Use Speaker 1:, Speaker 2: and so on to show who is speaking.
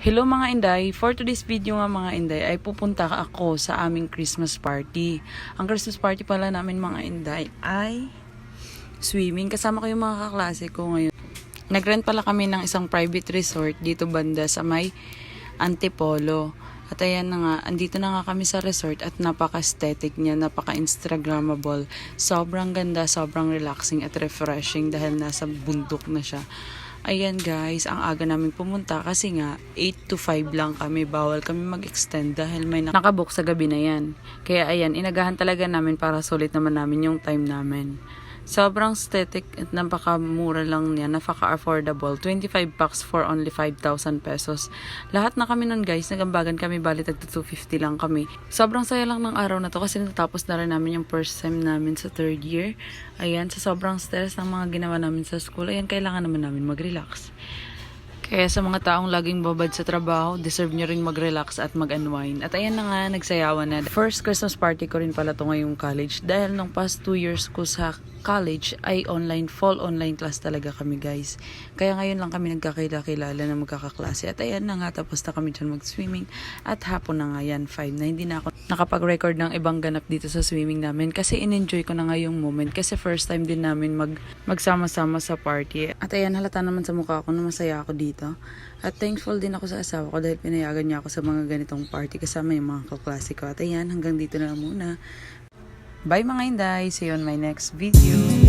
Speaker 1: Hello mga Inday, for today's video nga mga Inday ay pupunta ako sa aming Christmas party. Ang Christmas party pala namin mga Inday ay swimming. Kasama ko yung mga kaklase ko ngayon. Nagrent pala kami ng isang private resort dito banda sa may Antipolo. At ayan na nga, andito na nga kami sa resort at napaka-aesthetic niya, napaka-instagrammable. Sobrang ganda, sobrang relaxing at refreshing dahil nasa bundok na siya. Ayan guys, ang aga namin pumunta kasi nga 8 to 5 lang kami. Bawal kami mag-extend dahil may nakabook sa gabi na yan. Kaya ayan, inagahan talaga namin para sulit naman namin yung time namin. Sobrang aesthetic at napakamura lang niya, napaka-affordable. 25 packs for only 5,000 pesos. Lahat na kami nun guys, nagambagan kami, bali tagto 250 lang kami. Sobrang saya lang ng araw na to kasi natapos na rin namin yung first sem namin sa third year. Ayan, sa sobrang stress ng mga ginawa namin sa school, ayan, kailangan naman namin mag-relax. Kaya sa mga taong laging babad sa trabaho, deserve nyo rin mag-relax at mag-unwind. At ayan na nga, nagsayawan na. First Christmas party ko rin pala to ngayong college. Dahil nung past 2 years ko sa college ay online, full online class talaga kami guys. Kaya ngayon lang kami nagkakilala na magkakaklase. At ayan na nga, tapos na kami dyan mag-swimming. At hapon na nga yan, 5 na. Hindi na ako nakapag-record ng ibang ganap dito sa swimming namin. Kasi in-enjoy ko na nga yung moment. Kasi first time din namin magsama-sama sa party. At ayan, halata naman sa mukha ko na masaya ako dito. At thankful din ako sa asawa ko dahil pinayagan niya ako sa mga ganitong party kasama yung mga kaklase ko. At ayan, hanggang dito na lang muna. Bye mga Inday! See you on my next video!